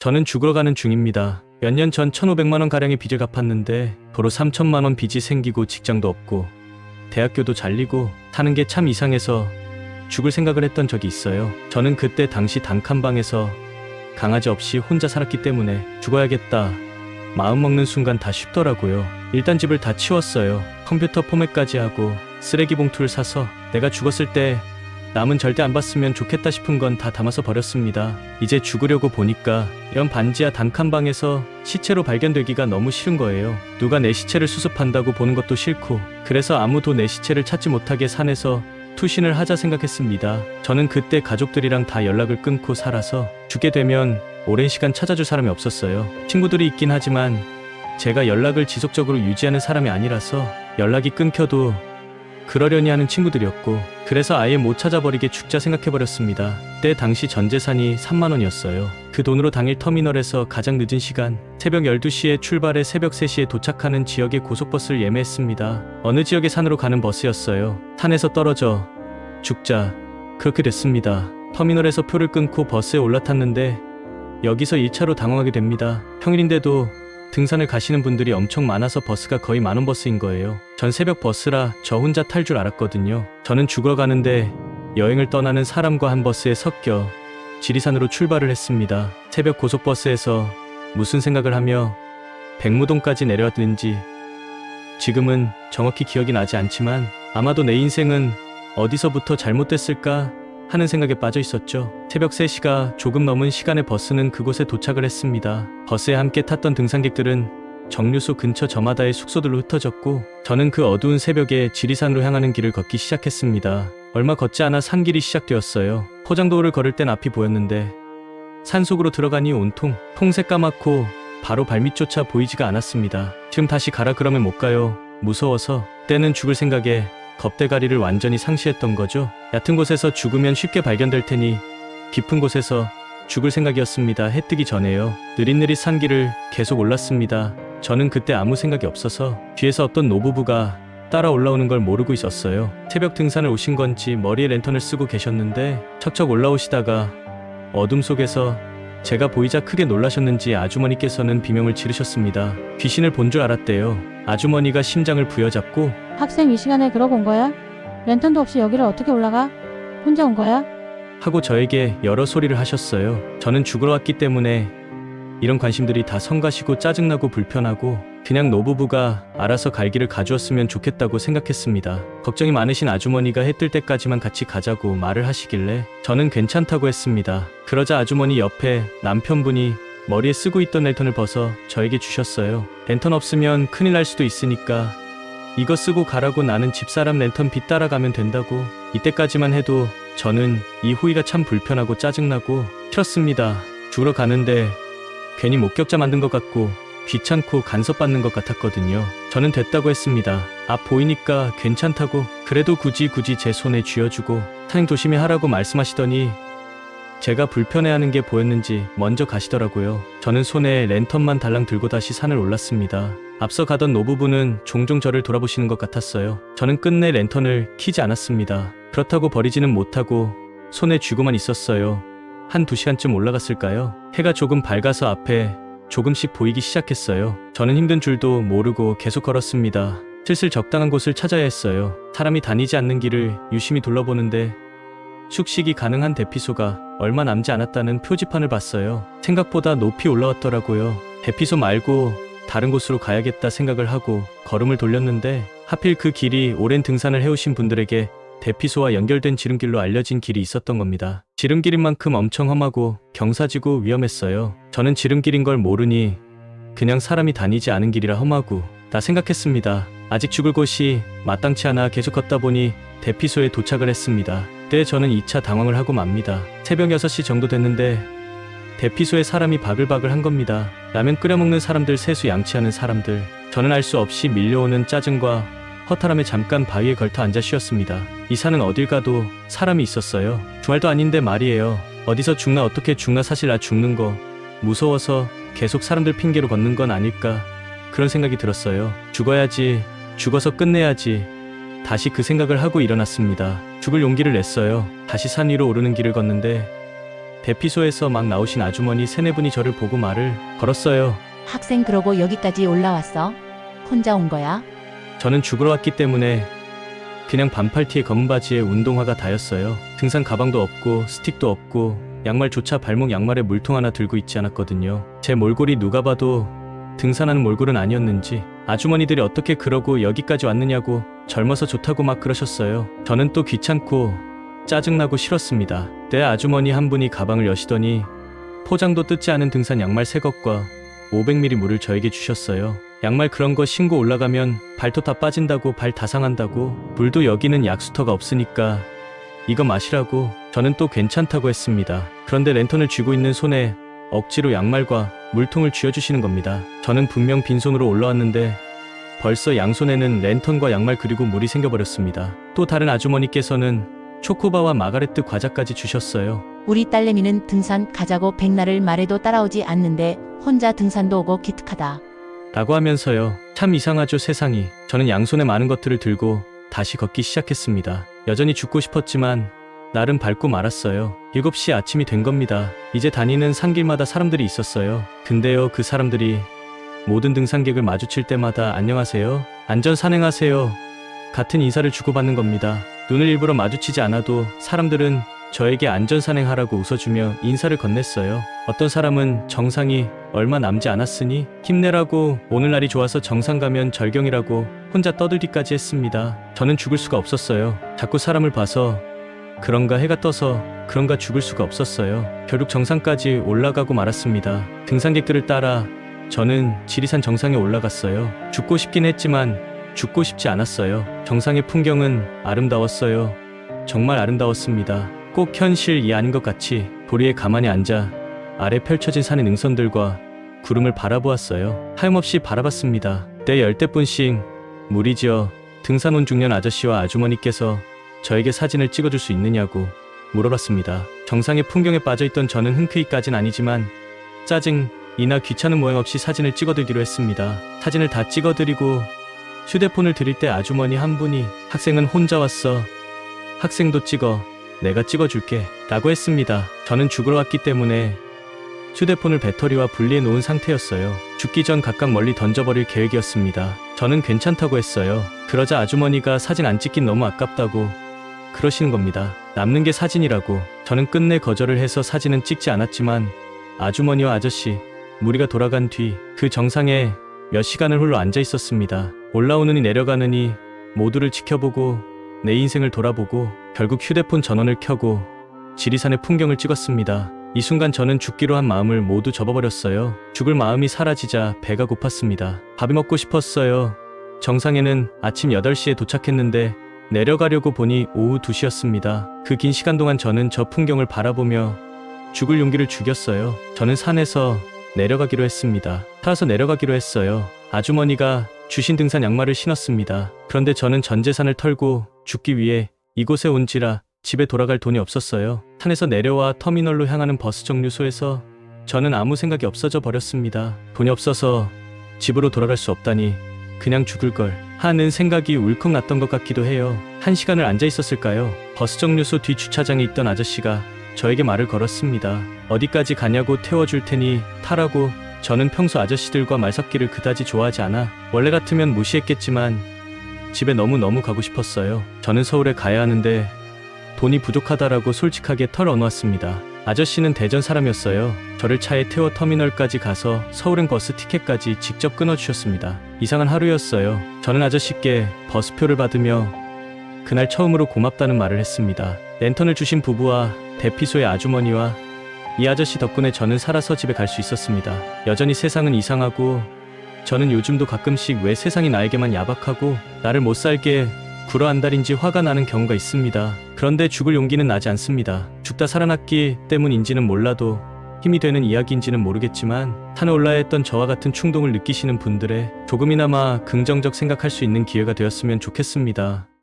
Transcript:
저는 죽으러 가는 중입니다. 몇 년 전 1,500만 원 가량의 빚을 갚았는데 도로 3천만 원 빚이 생기고 직장도 없고 대학교도 잘리고 사는 게 참 이상해서 죽을 생각을 했던 적이 있어요. 저는 그때 당시 단칸방에서 강아지 없이 혼자 살았기 때문에 죽어야겠다 마음먹는 순간 다 쉽더라고요. 일단 집을 다 치웠어요. 컴퓨터 포맷까지 하고 쓰레기 봉투를 사서 내가 죽었을 때 남은 절대 안 봤으면 좋겠다 싶은 건 다 담아서 버렸습니다. 이제 죽으려고 보니까 이런 반지하 단칸방에서 시체로 발견되기가 너무 싫은 거예요. 누가 내 시체를 수습한다고 보는 것도 싫고 그래서 아무도 내 시체를 찾지 못하게 산에서 투신을 하자 생각했습니다. 저는 그때 가족들이랑 다 연락을 끊고 살아서 죽게 되면 오랜 시간 찾아줄 사람이 없었어요. 친구들이 있긴 하지만 제가 연락을 지속적으로 유지하는 사람이 아니라서 연락이 끊겨도 그러려니 하는 친구들이었고 그래서 아예 못 찾아버리게 죽자 생각해버렸습니다. 그때 당시 전 재산이 3만 원이었어요. 그 돈으로 당일 터미널에서 가장 늦은 시간 새벽 12시에 출발해 새벽 3시에 도착하는 지역의 고속버스를 예매했습니다. 어느 지역의 산으로 가는 버스였어요. 산에서 떨어져 죽자 그렇게 됐습니다. 터미널에서 표를 끊고 버스에 올라탔는데 여기서 1차로 당황하게 됩니다. 평일인데도 등산을 가시는 분들이 엄청 많아서 버스가 거의 만원 버스인 거예요. 전 새벽 버스라 저 혼자 탈 줄 알았거든요. 저는 죽으러 가는데 여행을 떠나는 사람과 한 버스에 섞여 지리산으로 출발을 했습니다. 새벽 고속버스에서 무슨 생각을 하며 백무동까지 내려왔는지 지금은 정확히 기억이 나지 않지만 아마도 내 인생은 어디서부터 잘못됐을까 하는 생각에 빠져 있었죠. 새벽 3시가 조금 넘은 시간에 버스는 그곳에 도착을 했습니다. 버스에 함께 탔던 등산객들은 정류소 근처 저마다의 숙소들로 흩어졌고 저는 그 어두운 새벽에 지리산으로 향하는 길을 걷기 시작했습니다. 얼마 걷지 않아 산길이 시작되었어요. 포장도로를 걸을 땐 앞이 보였는데 산속으로 들어가니 온통 통색 까맣고 바로 발밑조차 보이지가 않았습니다. 지금 다시 가라 그러면 못 가요. 무서워서 때는 죽을 생각에 겁대가리를 완전히 상실했던 거죠. 얕은 곳에서 죽으면 쉽게 발견될 테니 깊은 곳에서 죽을 생각이었습니다. 해 뜨기 전에요. 느릿느릿 산길을 계속 올랐습니다. 저는 그때 아무 생각이 없어서 뒤에서 어떤 노부부가 따라 올라오는 걸 모르고 있었어요. 새벽 등산을 오신 건지 머리에 랜턴을 쓰고 계셨는데 척척 올라오시다가 어둠 속에서 제가 보이자 크게 놀라셨는지 아주머니께서는 비명을 지르셨습니다. 귀신을 본 줄 알았대요. 아주머니가 심장을 부여잡고 학생 이 시간에 그러고 온 거야? 랜턴도 없이 여기를 어떻게 올라가? 혼자 온 거야? 하고 저에게 여러 소리를 하셨어요. 저는 죽으러 왔기 때문에 이런 관심들이 다 성가시고 짜증나고 불편하고 그냥 노부부가 알아서 갈 길을 가주었으면 좋겠다고 생각했습니다. 걱정이 많으신 아주머니가 해 뜰 때까지만 같이 가자고 말을 하시길래 저는 괜찮다고 했습니다. 그러자 아주머니 옆에 남편분이 머리에 쓰고 있던 랜턴을 벗어 저에게 주셨어요. 랜턴 없으면 큰일 날 수도 있으니까 이거 쓰고 가라고 나는 집사람 랜턴 빛 따라가면 된다고. 이때까지만 해도 저는 이 호의가 참 불편하고 짜증나고 싫었습니다. 죽으러 가는데 괜히 목격자 만든 것 같고 귀찮고 간섭받는 것 같았거든요. 저는 됐다고 했습니다. 앞 보이니까 괜찮다고. 그래도 굳이 제 손에 쥐어주고 사행 조심히 하라고 말씀하시더니 제가 불편해하는 게 보였는지 먼저 가시더라고요. 저는 손에 랜턴만 달랑 들고 다시 산을 올랐습니다. 앞서 가던 노부부는 종종 저를 돌아보시는 것 같았어요. 저는 끝내 랜턴을 켜지 않았습니다. 그렇다고 버리지는 못하고 손에 쥐고만 있었어요. 한 2시간쯤 올라갔을까요? 해가 조금 밝아서 앞에 조금씩 보이기 시작했어요. 저는 힘든 줄도 모르고 계속 걸었습니다. 슬슬 적당한 곳을 찾아야 했어요. 사람이 다니지 않는 길을 유심히 둘러보는데 숙식이 가능한 대피소가 얼마 남지 않았다는 표지판을 봤어요. 생각보다 높이 올라왔더라고요. 대피소 말고 다른 곳으로 가야겠다 생각을 하고 걸음을 돌렸는데 하필 그 길이 오랜 등산을 해오신 분들에게 대피소와 연결된 지름길로 알려진 길이 있었던 겁니다. 지름길인 만큼 엄청 험하고 경사지고 위험했어요. 저는 지름길인 걸 모르니 그냥 사람이 다니지 않은 길이라 험하고 다 생각했습니다. 아직 죽을 곳이 마땅치 않아 계속 걷다 보니 대피소에 도착을 했습니다. 그때 저는 2차 당황을 하고 맙니다. 새벽 6시 정도 됐는데 대피소에 사람이 바글바글 한 겁니다. 라면 끓여 먹는 사람들, 세수 양치하는 사람들. 저는 알 수 없이 밀려오는 짜증과 허탈함에 잠깐 바위에 걸터 앉아 쉬었습니다. 이 산은 어딜 가도 사람이 있었어요. 주말도 아닌데 말이에요. 어디서 죽나 어떻게 죽나 사실 나 죽는 거 무서워서 계속 사람들 핑계로 걷는 건 아닐까 그런 생각이 들었어요. 죽어야지, 죽어서 끝내야지. 다시 그 생각을 하고 일어났습니다. 죽을 용기를 냈어요. 다시 산 위로 오르는 길을 걷는데 대피소에서 막 나오신 아주머니 세네 분이 저를 보고 말을 걸었어요. 학생 그러고 여기까지 올라왔어? 혼자 온 거야? 저는 죽으러 왔기 때문에 그냥 반팔티에 검은 바지에 운동화가 다였어요. 등산 가방도 없고 스틱도 없고 양말조차 발목 양말에 물통 하나 들고 있지 않았거든요. 제 몰골이 누가 봐도 등산하는 몰골은 아니었는지 아주머니들이 어떻게 그러고 여기까지 왔느냐고 젊어서 좋다고 막 그러셨어요. 저는 또 귀찮고 짜증나고 싫었습니다. 때 아주머니 한 분이 가방을 여시더니 포장도 뜯지 않은 등산 양말 새 것과 500ml 물을 저에게 주셨어요. 양말 그런 거 신고 올라가면 발톱 다 빠진다고 발 다 상한다고 물도 여기는 약수터가 없으니까 이거 마시라고 저는 또 괜찮다고 했습니다. 그런데 랜턴을 쥐고 있는 손에 억지로 양말과 물통을 쥐어주시는 겁니다. 저는 분명 빈손으로 올라왔는데 벌써 양손에는 랜턴과 양말 그리고 물이 생겨버렸습니다. 또 다른 아주머니께서는 초코바와 마가레트 과자까지 주셨어요. 우리 딸내미는 등산 가자고 백날을 말해도 따라오지 않는데 혼자 등산도 오고 기특하다. 라고 하면서요. 참 이상하죠 세상이. 저는 양손에 많은 것들을 들고 다시 걷기 시작했습니다. 여전히 죽고 싶었지만 나름 밟고 말았어요. 7시 아침이 된 겁니다. 이제 다니는 산길마다 사람들이 있었어요. 근데요 그 사람들이 모든 등산객을 마주칠 때마다 안녕하세요, 안전 산행하세요 같은 인사를 주고받는 겁니다. 눈을 일부러 마주치지 않아도 사람들은 저에게 안전 산행하라고 웃어주며 인사를 건넸어요. 어떤 사람은 정상이 얼마 남지 않았으니 힘내라고, 오늘날이 좋아서 정상 가면 절경이라고 혼자 떠들기까지 했습니다. 저는 죽을 수가 없었어요. 자꾸 사람을 봐서 그런가 해가 떠서 그런가 죽을 수가 없었어요. 결국 정상까지 올라가고 말았습니다. 등산객들을 따라 저는 지리산 정상에 올라갔어요. 죽고 싶긴 했지만 죽고 싶지 않았어요. 정상의 풍경은 아름다웠어요. 정말 아름다웠습니다. 꼭 현실이 아닌 것 같이 도리에 가만히 앉아 아래 펼쳐진 산의 능선들과 구름을 바라보았어요. 하염없이 바라봤습니다. 때 열댓분씩 무리지어 등산 온 중년 아저씨와 아주머니께서 저에게 사진을 찍어줄 수 있느냐고 물어봤습니다. 정상의 풍경에 빠져있던 저는 흔쾌히까진 아니지만 짜증이나 귀찮은 모양 없이 사진을 찍어들기로 했습니다. 사진을 다 찍어드리고 휴대폰을 드릴 때 아주머니 한 분이 학생은 혼자 왔어, 학생도 찍어, 내가 찍어줄게 라고 했습니다. 저는 죽으러 왔기 때문에 휴대폰을 배터리와 분리해 놓은 상태였어요. 죽기 전 각각 멀리 던져버릴 계획이었습니다. 저는 괜찮다고 했어요. 그러자 아주머니가 사진 안 찍긴 너무 아깝다고 그러시는 겁니다. 남는 게 사진이라고. 저는 끝내 거절을 해서 사진은 찍지 않았지만 아주머니와 아저씨 무리가 돌아간 뒤 그 정상에 몇 시간을 홀로 앉아 있었습니다. 올라오느니 내려가느니 모두를 지켜보고 내 인생을 돌아보고 결국 휴대폰 전원을 켜고 지리산의 풍경을 찍었습니다. 이 순간 저는 죽기로 한 마음을 모두 접어버렸어요. 죽을 마음이 사라지자 배가 고팠습니다. 밥이 먹고 싶었어요. 정상에는 아침 8시에 도착했는데 내려가려고 보니 오후 2시였습니다. 그 긴 시간 동안 저는 저 풍경을 바라보며 죽을 용기를 죽였어요. 저는 산에서 내려가기로 했습니다. 타서 내려가기로 했어요. 아주머니가 주신 등산 양말을 신었습니다. 그런데 저는 전 재산을 털고 죽기 위해 이곳에 온지라 집에 돌아갈 돈이 없었어요. 산에서 내려와 터미널로 향하는 버스 정류소에서 저는 아무 생각이 없어져 버렸습니다. 돈이 없어서 집으로 돌아갈 수 없다니 그냥 죽을 걸 하는 생각이 울컥 났던 것 같기도 해요. 1시간을 앉아 있었을까요? 버스 정류소 뒤 주차장에 있던 아저씨가 저에게 말을 걸었습니다. 어디까지 가냐고 태워줄 테니 타라고. 저는 평소 아저씨들과 말 섞기를 그다지 좋아하지 않아 원래 같으면 무시했겠지만 집에 너무너무 가고 싶었어요. 저는 서울에 가야 하는데 돈이 부족하다라고 솔직하게 털어놓았습니다. 아저씨는 대전 사람이었어요. 저를 차에 태워 터미널까지 가서 서울행 버스 티켓까지 직접 끊어주셨습니다. 이상한 하루였어요. 저는 아저씨께 버스표를 받으며 그날 처음으로 고맙다는 말을 했습니다. 랜턴을 주신 부부와 대피소의 아주머니와 이 아저씨 덕분에 저는 살아서 집에 갈 수 있었습니다. 여전히 세상은 이상하고 저는 요즘도 가끔씩 왜 세상이 나에게만 야박하고 나를 못 살게 굴어 안달인지 화가 나는 경우가 있습니다. 그런데 죽을 용기는 나지 않습니다. 죽다 살아났기 때문인지는 몰라도 힘이 되는 이야기인지는 모르겠지만 산에 올라야 했던 저와 같은 충동을 느끼시는 분들의 조금이나마 긍정적 생각할 수 있는 기회가 되었으면 좋겠습니다.